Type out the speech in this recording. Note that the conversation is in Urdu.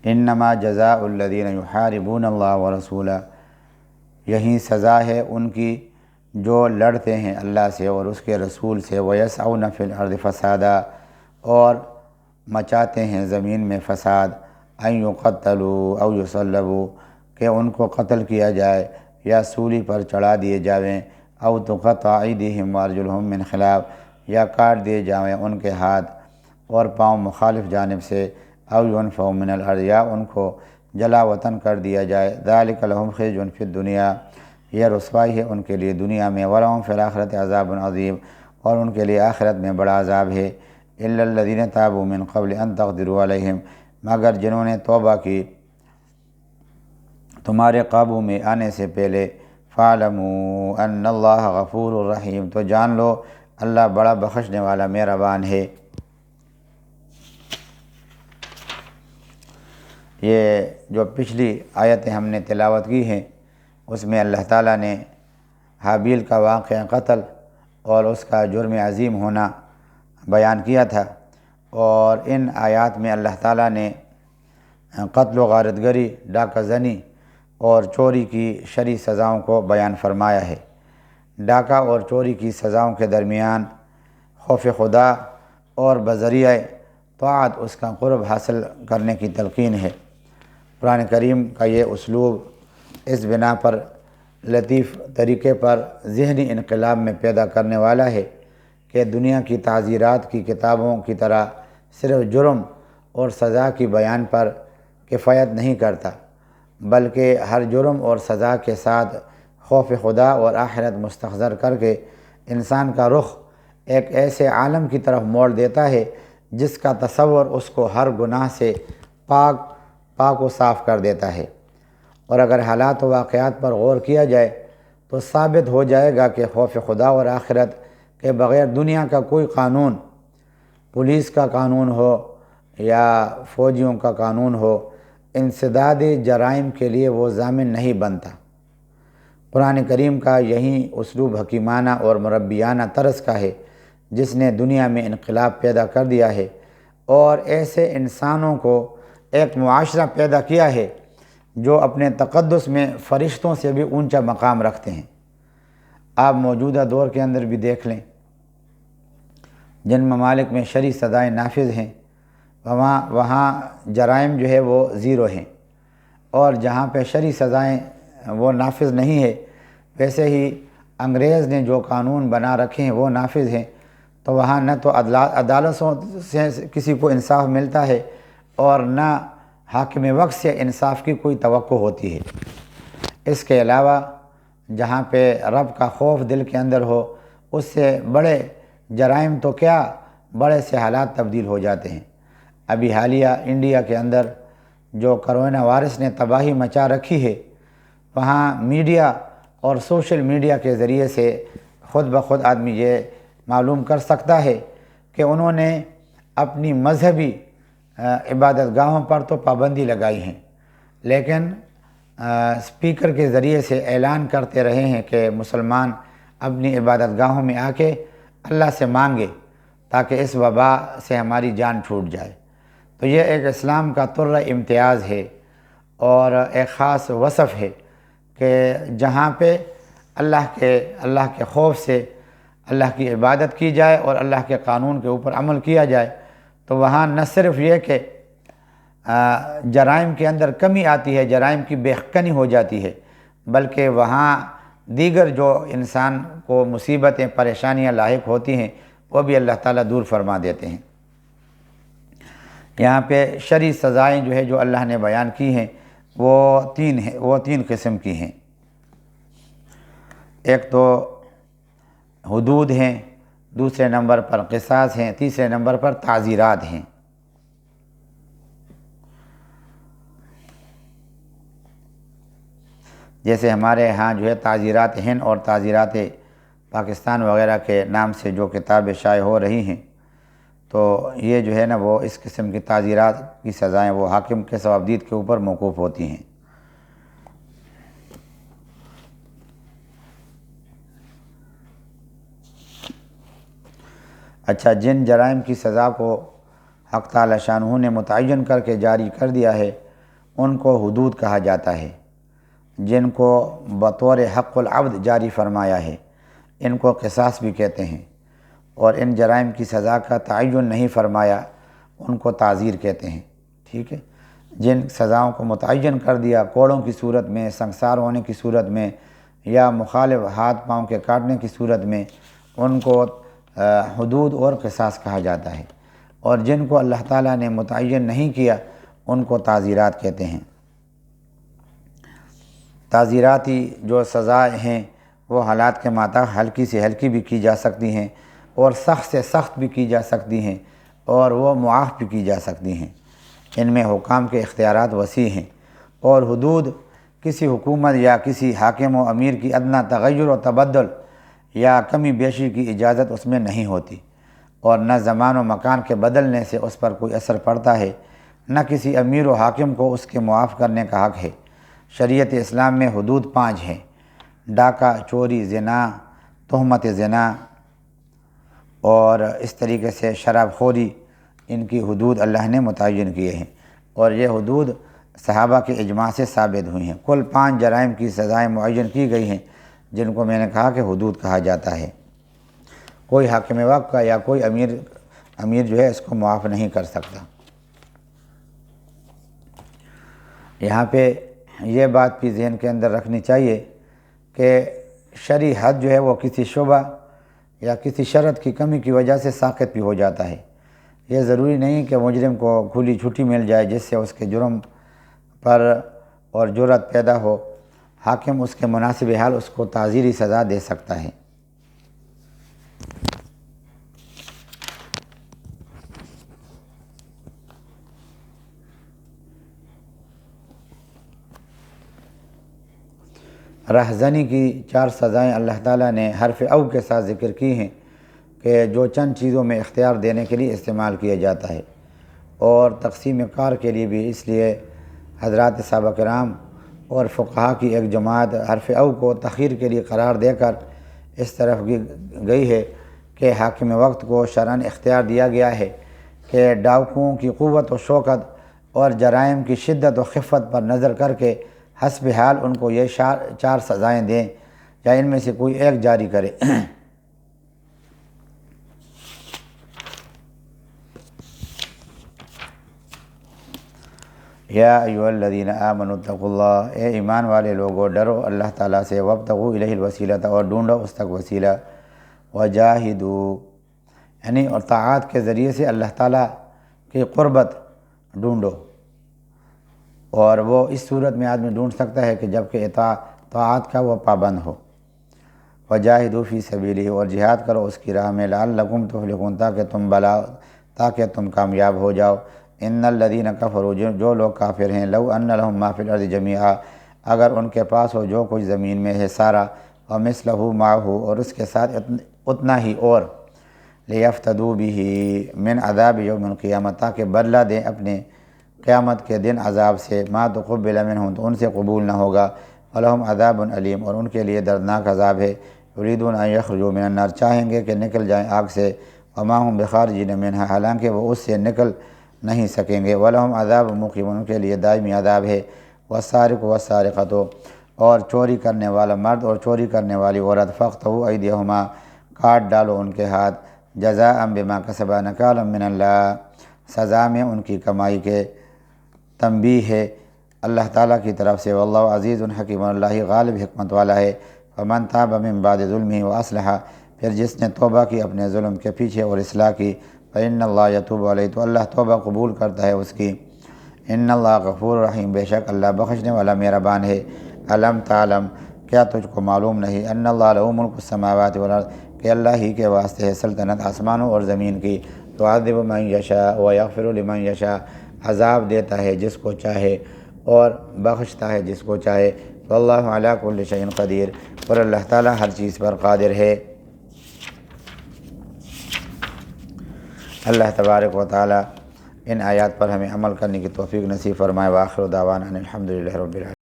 انما جزاء الذین یحاربون اللہ ورسولہ، یہی سزا ہے ان کی جو لڑتے ہیں اللہ سے اور اس کے رسول سے، ویسعون فی الارض فسادا، اور مچاتے ہیں زمین میں فساد، ان یقتلوا او یصلبوا، کہ ان کو قتل کیا جائے یا سولی پر چڑھا دیے جاویں، او تقطع ایدیہم وارجلہم من خلاف، یا کاٹ دیے جاویں ان کے ہاتھ اور پاؤں مخالف جانب سے، او ینفوا من الارض، یا ان کو جلا وطن کر دیا جائے، ذالک لہم خزی فی الدنیا، یہ رسوائی ہے ان کے لیے دنیا میں، ولہم فی الآخرۃ عذاب عظیم، اور ان کے لیے آخرت میں بڑا عذاب ہے، الا الذین تابوا من قبل ان تقدروا علیہم، مگر جنہوں نے توبہ کی تمہارے قابو میں آنے سے پہلے، فاعلموا ان اللہ غفور الرحیم، تو جان لو اللہ بڑا بخشنے والا مہربان ہے۔ یہ جو پچھلی آیتیں ہم نے تلاوت کی ہیں اس میں اللہ تعالیٰ نے حابیل کا واقعہ قتل اور اس کا جرم عظیم ہونا بیان کیا تھا، اور ان آیات میں اللہ تعالیٰ نے قتل و غارت گری، ڈاکہ زنی اور چوری کی شرعی سزاؤں کو بیان فرمایا ہے۔ ڈاکہ اور چوری کی سزاؤں کے درمیان خوف خدا اور بذریعہ طاعت اس کا قرب حاصل کرنے کی تلقین ہے۔ قرآن کریم کا یہ اسلوب اس بنا پر لطیف طریقے پر ذہنی انقلاب میں پیدا کرنے والا ہے کہ دنیا کی تعزیرات کی کتابوں کی طرح صرف جرم اور سزا کی بیان پر کفایت نہیں کرتا، بلکہ ہر جرم اور سزا کے ساتھ خوف خدا اور آخرت مستحضر کر کے انسان کا رخ ایک ایسے عالم کی طرف موڑ دیتا ہے جس کا تصور اس کو ہر گناہ سے پاک و صاف کر دیتا ہے۔ اور اگر حالات و واقعات پر غور کیا جائے تو ثابت ہو جائے گا کہ خوف خدا اور آخرت کے بغیر دنیا کا کوئی قانون، پولیس کا قانون ہو یا فوجیوں کا قانون ہو، انسداد جرائم کے لیے وہ ضامن نہیں بنتا۔ قرآن کریم کا یہی اسلوب حکیمانہ اور مربیانہ طرز کا ہے جس نے دنیا میں انقلاب پیدا کر دیا ہے اور ایسے انسانوں کو ایک معاشرہ پیدا کیا ہے جو اپنے تقدس میں فرشتوں سے بھی اونچا مقام رکھتے ہیں۔ آپ موجودہ دور کے اندر بھی دیکھ لیں، جن ممالک میں شرعی سزائیں نافذ ہیں وہاں جرائم جو ہے وہ زیرو ہیں، اور جہاں پہ شرعی سزائیں وہ نافذ نہیں ہے، ویسے ہی انگریز نے جو قانون بنا رکھے ہیں وہ نافذ ہیں، تو وہاں نہ تو عدالتوں سے کسی کو انصاف ملتا ہے اور نہ حاکم وقت سے انصاف کی کوئی توقع ہوتی ہے۔ اس کے علاوہ جہاں پہ رب کا خوف دل کے اندر ہو، اس سے بڑے جرائم تو کیا، بڑے سے حالات تبدیل ہو جاتے ہیں۔ ابھی حالیہ انڈیا کے اندر جو کرونا وائرس نے تباہی مچا رکھی ہے، وہاں میڈیا اور سوشل میڈیا کے ذریعے سے خود بخود آدمی یہ معلوم کر سکتا ہے کہ انہوں نے اپنی مذہبی عبادت گاہوں پر تو پابندی لگائی ہیں، لیکن اسپیکر کے ذریعے سے اعلان کرتے رہے ہیں کہ مسلمان اپنی عبادت گاہوں میں آ کے اللہ سے مانگے تاکہ اس وبا سے ہماری جان چھوٹ جائے۔ تو یہ ایک اسلام کا طرہ امتیاز ہے اور ایک خاص وصف ہے کہ جہاں پہ اللہ کے خوف سے اللہ کی عبادت کی جائے اور اللہ کے قانون کے اوپر عمل کیا جائے، تو وہاں نہ صرف یہ کہ جرائم کے اندر کمی آتی ہے، جرائم کی بےخکنی ہو جاتی ہے، بلکہ وہاں دیگر جو انسان کو مصیبتیں پریشانیاں لاحق ہوتی ہیں وہ بھی اللہ تعالیٰ دور فرما دیتے ہیں۔ یہاں پہ شرعی سزائیں جو ہے جو اللہ نے بیان کی ہیں وہ تین قسم کی ہیں۔ ایک تو حدود ہیں، دوسرے نمبر پر قصاص ہیں، تیسرے نمبر پر تعزیرات ہیں۔ جیسے ہمارے ہاں جو ہے تعزیرات ہند اور تعزیرات پاکستان وغیرہ کے نام سے جو کتابیں شائع ہو رہی ہیں، تو یہ جو ہے نا وہ اس قسم کی تعزیرات کی سزائیں وہ حاکم کے ثوابدید کے اوپر موقوف ہوتی ہیں۔ اچھا، جن جرائم کی سزا کو حق تعالی شانہ نے متعین کر کے جاری کر دیا ہے ان کو حدود کہا جاتا ہے، جن کو بطور حق العبد جاری فرمایا ہے، ان کو قصاص بھی کہتے ہیں، اور ان جرائم کی سزا کا تعین نہیں فرمایا ان کو تعزیر کہتے ہیں۔ ٹھیک ہے، جن سزاؤں کو متعین کر دیا، کوڑوں کی صورت میں، سنگسار ہونے کی صورت میں، یا مخالف ہاتھ پاؤں کے کاٹنے کی صورت میں، ان کو حدود اور قصاص کہا جاتا ہے، اور جن کو اللہ تعالیٰ نے متعین نہیں کیا ان کو تعزیرات کہتے ہیں۔ تعزیراتی جو سزائیں ہیں وہ حالات کے مطابق ہلکی سے ہلکی بھی کی جا سکتی ہیں، اور سخت سے سخت بھی کی جا سکتی ہیں، اور وہ معاف بھی کی جا سکتی ہیں۔ ان میں حکام کے اختیارات وسیع ہیں، اور حدود کسی حکومت یا کسی حاکم و امیر کی ادنیٰ تغیر و تبدل یا کمی بیشی کی اجازت اس میں نہیں ہوتی، اور نہ زمان و مکان کے بدلنے سے اس پر کوئی اثر پڑتا ہے، نہ کسی امیر و حاکم کو اس کے معاف کرنے کا حق ہے۔ شریعت اسلام میں حدود 5 ہیں: ڈاکہ، چوری، زنا، تہمت زنا، اور اس طریقے سے شراب خوری، ان کی حدود اللہ نے متعین کیے ہیں، اور یہ حدود صحابہ کے اجماع سے ثابت ہوئی ہیں۔ کل 5 جرائم کی سزائیں معین کی گئی ہیں، جن کو میں نے کہا کہ حدود کہا جاتا ہے۔ کوئی حاکم وقت کا یا کوئی امیر جو ہے اس کو معاف نہیں کر سکتا۔ یہاں پہ یہ بات بھی ذہن کے اندر رکھنی چاہیے کہ شرعی حد جو ہے وہ کسی شبہ یا کسی شرط کی کمی کی وجہ سے ساقط بھی ہو جاتا ہے۔ یہ ضروری نہیں کہ مجرم کو کھلی چھٹی مل جائے جس سے اس کے جرم پر اور جرأت پیدا ہو، حاکم اس کے مناسب حال اس کو تعزیری سزا دے سکتا ہے۔ رہزنی کی 4 سزائیں اللہ تعالیٰ نے حرف او کے ساتھ ذکر کی ہیں کہ جو چند چیزوں میں اختیار دینے کے لیے استعمال کیا جاتا ہے، اور تقسیم کار کے لیے بھی، اس لیے حضرات صحابہ کرام اور فقہا کی ایک جماعت حرف او کو تخیر کے لیے قرار دے کر اس طرف گئی ہے کہ حاکم وقت کو شرعاً اختیار دیا گیا ہے کہ ڈاکوؤں کی قوت و شوکت اور جرائم کی شدت و خفت پر نظر کر کے حسب حال ان کو یہ 4 سزائیں دیں، یا ان میں سے کوئی ایک جاری کرے۔ یا ایھا الذین آمنوا اتقوا اللہ، اے ایمان والے لوگو ڈرو اللہ تعالیٰ سے، وابتغوا الیہ الوسیلۃ، اور ڈھونڈو اس تک وسیلہ، وجاہدوا، یعنی اور طاعات کے ذریعے سے اللہ تعالیٰ کی قربت ڈھونڈو، اور وہ اس صورت میں آدمی ڈھونڈ سکتا ہے کہ جب کہ طاعات کا وہ پابند ہو۔ وجاہدوا فی سبیلہ، اور جہاد کرو اس کی راہ میں، لعلکم تفلحون، تاکہ تم کامیاب ہو جاؤ۔ ان الذین کفروا، جو لوگ کافر ہیں، لو ان لہم ما فی الارض جمیعا، اگر ان کے پاس ہو جو کچھ زمین میں ہے سارا، ومثلہ معہ، اور اس کے ساتھ اتنا ہی اور، لیفتدوا بہ من عذاب یوم القیامہ، تاکہ بدلہ دیں اپنے قیامت کے دن عذاب سے، ما تقبل منہم، تو ان سے قبول نہ ہوگا، ولہم عذاب علیم، اور ان کے لیے دردناک عذاب ہے، یریدون ان یخرجوا من النار، چاہیں گے کہ نکل جائیں آگ سے، وما ہم بخارجین منہا، حالانکہ وہ اس سے نکل نہیں سکیں گے، ولہم عذاب مقیم، ان کے لیے دائمی عذاب ہے، والسارق والسارقۃ، اور چوری کرنے والا مرد اور چوری کرنے والی عورت، فاقطعوا ایدیہما، کاٹ ڈالو ان کے ہاتھ، جزاء بما کسبا، نکالا من اللہ، سزا میں ان کی کمائی کے، تنبیہ ہے اللہ تعالیٰ کی طرف سے، واللہ عزیز حکیم، اللہ غالب حکمت والا ہے۔ فمن تاب من بعد ظلمہ واصلح، پھر جس نے توبہ کی اپنے ظلم کے پیچھے اور اصلاح کی، فإن اللہ یتوب علیہ، تو اللہ توبہ قبول کرتا ہے اس کی، ان اللہ غفور رحیم، بے شک اللہ بخشنے والا مہربان ہے۔ الم تعلم، کیا تجھ کو معلوم نہیں، ان اللہ لہ ملک السماوات والارض، کہ اللہ ہی کے واسطے ہے سلطنت آسمانوں اور زمین کی، تعذب من یشاء ویغفر لمن یشاء، عذاب دیتا ہے جس کو چاہے اور بخشتا ہے جس کو چاہے، واللہ علی کل شیء قدیر، اور اللہ تعالیٰ ہر چیز پر قادر ہے۔ اللہ تبارک و تعالیٰ ان آیات پر ہمیں عمل کرنے کی توفیق نصیب فرمائے۔ وآخر دعوانا ان الحمد للہ رب العالمین۔